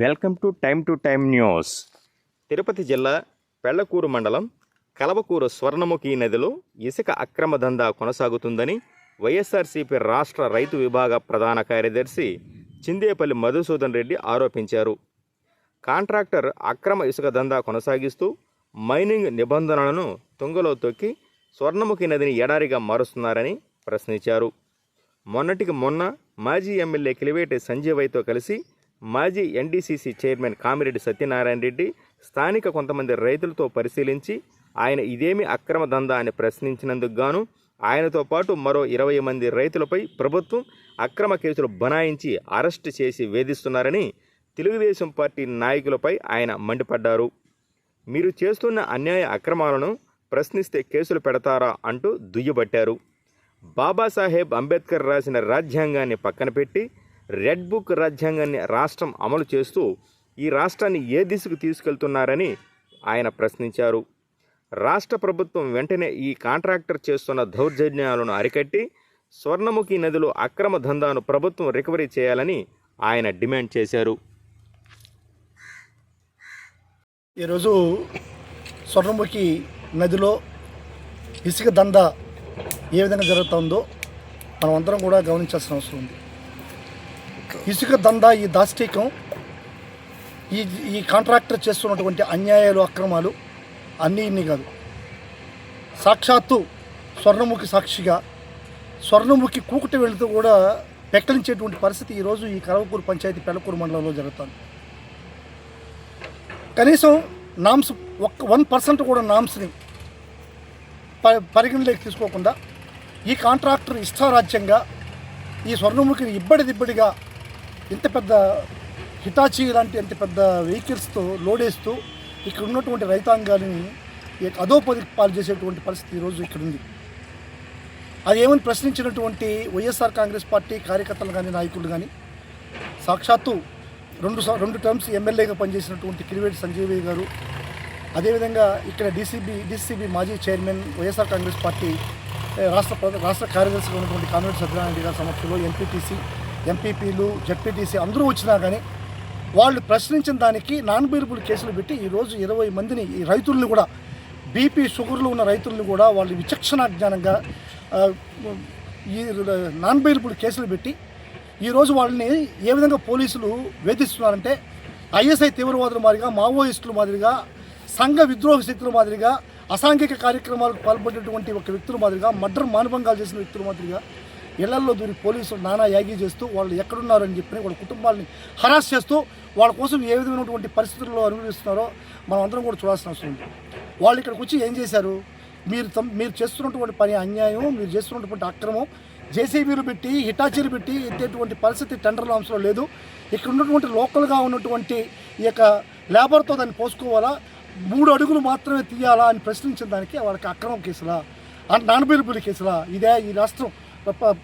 Welcome to time news. Tirupati జిల్లా పెళ్లకూరు మండలం కలవకూరు స్వర్ణముఖి నదిలో ఇసుక అక్రమ దందా కొనసాగుతుందని వైఎస్ఆర్సీపీ రాష్ట్ర రైతు విభాగ ప్రధాన కార్యదర్శి చిందేపల్లి మధుసూదన్ రెడ్డి ఆరోపించారు. కాంట్రాక్టర్ అక్రమ ఇసుక దందా కొనసాగిస్తూ మైనింగ్ నిబంధనలను తుంగలో తొక్కి స్వర్ణముఖి నదిని ఎడారిగా మారుస్తున్నారని ప్రశ్నించారు. మొన్నటికి మొన్న మాజీ ఎమ్మెల్యే కిలివేటి సంజీవయ్యతో కలిసి మాజీ ఎన్డీసీసీ చైర్మన్ కామిరెడ్డి సత్యనారాయణ రెడ్డి స్థానిక కొంతమంది రైతులతో పరిశీలించి ఆయన ఇదేమి అక్రమ దందా అని ప్రశ్నించినందుకు గాను ఆయనతో పాటు మరో 20 మంది రైతులపై ప్రభుత్వం అక్రమ కేసులు బనాయించి అరెస్టు చేసి వేధిస్తున్నారని తెలుగుదేశం పార్టీ నాయకులపై ఆయన మండిపడ్డారు. మీరు చేస్తున్న అన్యాయ అక్రమాలను ప్రశ్నిస్తే కేసులు పెడతారా అంటూ దుయ్యబట్టారు. బాబాసాహెబ్ అంబేద్కర్ రాసిన రాజ్యాంగాన్ని పక్కన పెట్టి రెడ్ బుక్ రాజ్యాంగాన్ని రాష్ట్రం అమలు చేస్తూ ఈ రాష్ట్రాన్ని ఏ దిశకు తీసుకెళ్తున్నారని ఆయన ప్రశ్నించారు. రాష్ట్ర ప్రభుత్వం వెంటనే ఈ కాంట్రాక్టర్ చేస్తున్న దౌర్జన్యాలను అరికట్టి స్వర్ణముఖి నదిలో అక్రమ దందాను ప్రభుత్వం రికవరీ చేయాలని ఆయన డిమాండ్ చేశారు. ఈరోజు స్వర్ణముఖి నదిలో ఇసుక దందా ఏ విధంగా జరుగుతుందో మనం అందరం కూడా గమనించాల్సిన అవసరం ఉంది. ఇసుక దందా, ఈ దాష్టీకం, ఈ కాంట్రాక్టర్ చేస్తున్నటువంటి అన్యాయాలు, అక్రమాలు అన్నీ ఇన్ని కాదు. సాక్షాత్తు స్వర్ణముఖి సాక్షిగా స్వర్ణముఖి కూకుట వెళుతూ కూడా పెక్కలించేటువంటి పరిస్థితి ఈరోజు ఈ కలవకూరు పంచాయతీ పెళ్లకూరు మండలంలో జరుగుతుంది. కనీసం నామ్స్ 1% కూడా నామ్స్ని పరిగణలోకి తీసుకోకుండా ఈ కాంట్రాక్టర్ ఇష్టారాజ్యంగా ఈ స్వర్ణముఖిని ఇబ్బడిదిబ్బడిగా ఇంత పెద్ద హిటాచీ లాంటి ఇంత పెద్ద వెహికల్స్తో లోడేస్తూ ఇక్కడ ఉన్నటువంటి రైతాంగాన్ని అధోపది పాలు చేసేటువంటి పరిస్థితి ఈరోజు ఇక్కడ ఉంది. అది ఏమని ప్రశ్నించినటువంటి వైఎస్ఆర్ కాంగ్రెస్ పార్టీ కార్యకర్తలు కానీ, నాయకులు కానీ, సాక్షాత్తు రెండు టర్మ్స్ ఎమ్మెల్యేగా పనిచేసినటువంటి కిలివేటి సంజీవయ్య గారు, అదేవిధంగా ఇక్కడ డీసీబీ మాజీ చైర్మన్ వైఎస్ఆర్ కాంగ్రెస్ పార్టీ రాష్ట్ర కార్యదర్శిగా ఉన్నటువంటి కామిరెడ్డి సత్యనారాయణ రెడ్డి గారి సమక్షంలో ఎంపీటీసీ, ఎంపీపీలు, జడ్పీటీసీ అందరూ వచ్చినా కానీ వాళ్ళు ప్రశ్నించిన దానికి నాన్ బెయిలబుల్ కేసులు పెట్టి ఈరోజు 20 మందిని, ఈ రైతుల్ని కూడా, బీపీ షుగర్లు ఉన్న రైతుల్ని కూడా వాళ్ళు విచక్షణ జ్ఞానంగా ఈ నాన్ బెయిలబుల్ కేసులు పెట్టి ఈరోజు వాళ్ళని ఏ విధంగా పోలీసులు వేధిస్తున్నారంటే ఐఎస్ఐ తీవ్రవాదుల మాదిరిగా, మావోయిస్టుల మాదిరిగా, సంఘ విద్రోహ శక్తుల మాదిరిగా, అసాంఘిక కార్యక్రమాలకు పాల్పడేటువంటి ఒక వ్యక్తుల మాదిరిగా, మర్డర్ మానభంగాలు చేసిన వ్యక్తుల మాదిరిగా ఇళ్లల్లో దూరి పోలీసులు నానా యాగి చేస్తూ వాళ్ళు ఎక్కడున్నారని చెప్పి వాళ్ళ కుటుంబాలని హరాస్ చేస్తూ వాళ్ళ కోసం ఏ విధమైనటువంటి పరిస్థితుల్లో అనుభవిస్తున్నారో మనం అందరం కూడా చూడాల్సిన అవసరం ఉంది. వాళ్ళు ఇక్కడికి వచ్చి ఏం చేశారు? మీరు చేస్తున్నటువంటి పని అన్యాయం, మీరు చేస్తున్నటువంటి అక్రమం, జేసీబీలు పెట్టి, హిటాచీలు పెట్టి ఎత్తేటువంటి పరిస్థితి టెండర్ల అంశంలో లేదు. ఇక్కడ ఉన్నటువంటి లోకల్గా ఉన్నటువంటి ఈ యొక్క లేబర్తో దాన్ని పోసుకోవాలా, 3 అడుగులు మాత్రమే తీయాలా అని ప్రశ్నించిన దానికి వాళ్ళకి అక్రమం కేసులా, నాన్ బెయిలబుల్ కేసులా? ఇదే ఈ రాష్ట్రం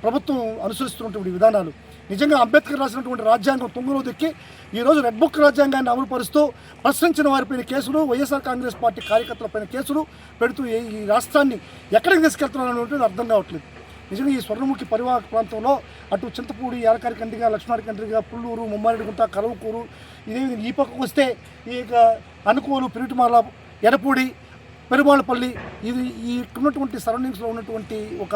ప్రభుత్వం అనుసరిస్తున్నటువంటి విధానాలు. నిజంగా అంబేద్కర్ రాసినటువంటి రాజ్యాంగం తుంగలో దొక్కి ఈరోజు రెడ్ బుక్ రాజ్యాంగాన్ని అమలుపరుస్తూ ప్రశ్నించిన వారిపైన కేసులు, వైఎస్ఆర్ కాంగ్రెస్ పార్టీ కార్యకర్తలపైన కేసులు పెడుతూ ఈ రాష్ట్రాన్ని ఎక్కడికి తీసుకెళ్తున్నారనేది అర్థం కావట్లేదు. నిజంగా ఈ స్వర్ణముఖి పరివాహక ప్రాంతంలో అటు చింతపూడి, యాలకారి కండ్రిగా, లక్ష్మారి కండ్రిగా, పుల్లూరు, ముమ్మారెడ్డిగుంట, కలవకూరు, ఇదే ఈ పక్కకు వస్తే ఈ అనుకోలు, పిరిటిమాల, ఎడపూడి, పెరుమాళపల్లి, ఇది ఈ ఉన్నటువంటి సరౌండింగ్స్లో ఉన్నటువంటి ఒక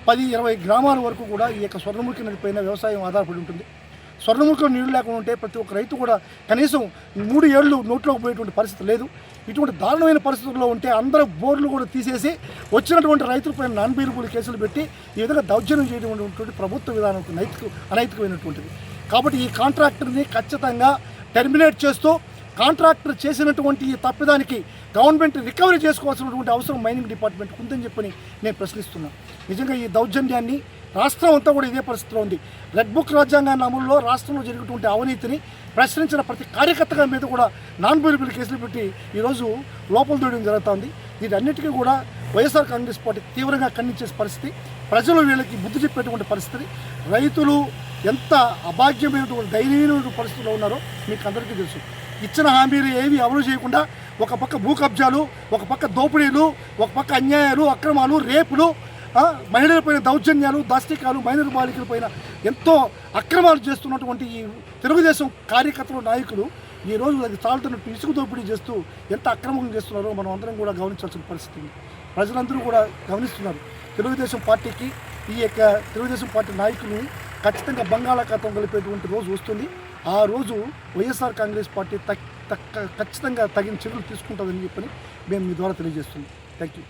10-20 గ్రామాల వరకు కూడా ఈ యొక్క స్వర్ణముఖి నది పైన వ్యవసాయం ఆధారపడి ఉంటుంది. స్వర్ణముఖిలో నీళ్లు లేకుండా ఉంటే ప్రతి ఒక్క రైతు కూడా కనీసం 3 ఏళ్ళు నోట్లోకి పోయేటువంటి పరిస్థితి లేదు. ఇటువంటి దారుణమైన పరిస్థితుల్లో ఉంటే అందరూ బోర్లు కూడా తీసేసి వచ్చినటువంటి రైతులపైన నాన్ బెయిలబుల్ కేసులు పెట్టి ఈ విధంగా దౌర్జన్యం చేయడం ప్రభుత్వ విధానం అనైతికమైనటువంటిది. కాబట్టి ఈ కాంట్రాక్టర్ని ఖచ్చితంగా టెర్మినేట్ చేస్తూ కాంట్రాక్టర్ చేసినటువంటి ఈ తప్పిదానికి గవర్నమెంట్ రికవరీ చేసుకోవాల్సినటువంటి అవసరం మైనింగ్ డిపార్ట్మెంట్కి ఉందని చెప్పని నేను ప్రశ్నిస్తున్నాను. నిజంగా ఈ దౌర్జన్యాన్ని రాష్ట్రం అంతా కూడా ఇదే పరిస్థితిలో ఉంది. రెడ్ బుక్ రాజ్యాంగాన్ని అమలులో రాష్ట్రంలో జరిగినటువంటి అవినీతిని ప్రశ్నించిన ప్రతి కార్యకర్తగా మీద కూడా నాన్ బెయిలబుల్ కేసులు పెట్టి ఈరోజు లోపల దూయడం జరుగుతుంది. వీటన్నిటికీ కూడా వైఎస్ఆర్ కాంగ్రెస్ పార్టీ తీవ్రంగా ఖండించే పరిస్థితి, ప్రజలు వీళ్ళకి బుద్ధి చెప్పేటువంటి పరిస్థితి, రైతులు ఎంత అభాగ్యమైనటువంటి దయనీయమైన పరిస్థితుల్లో ఉన్నారో మీకు అందరికీ తెలుసు. ఇచ్చిన హామీలు ఏవి అమలు చేయకుండా ఒక పక్క భూ కబ్జాలు, ఒక పక్క దోపిడీలు, ఒక పక్క అన్యాయాలు, అక్రమాలు, రేపులు, మహిళలపైన దౌర్జన్యాలు, దాష్టికాలు, మైనర్ బాలికలపైన ఎంతో అక్రమాలు చేస్తున్నటువంటి ఈ తెలుగుదేశం కార్యకర్తలు, నాయకులు ఈరోజు అది చాలుతున్నట్టు ఇసుక దోపిడీ చేస్తూ ఎంత అక్రమం చేస్తున్నారో మనం అందరం కూడా గమనించాల్సిన పరిస్థితి ఉంది. ప్రజలందరూ కూడా గమనిస్తున్నారు. తెలుగుదేశం పార్టీకి ఈ యొక్క తెలుగుదేశం పార్టీ నాయకుల్ని ఖచ్చితంగా బంగాళాఖాతం కలిపేటువంటి రోజు వస్తుంది. ఆ రోజు వైఎస్ఆర్ కాంగ్రెస్ పార్టీ ఖచ్చితంగా తగిన చర్యలు తీసుకుంటుందని చెప్పని మేము మీ ద్వారా తెలియజేస్తున్నాం. Thank you.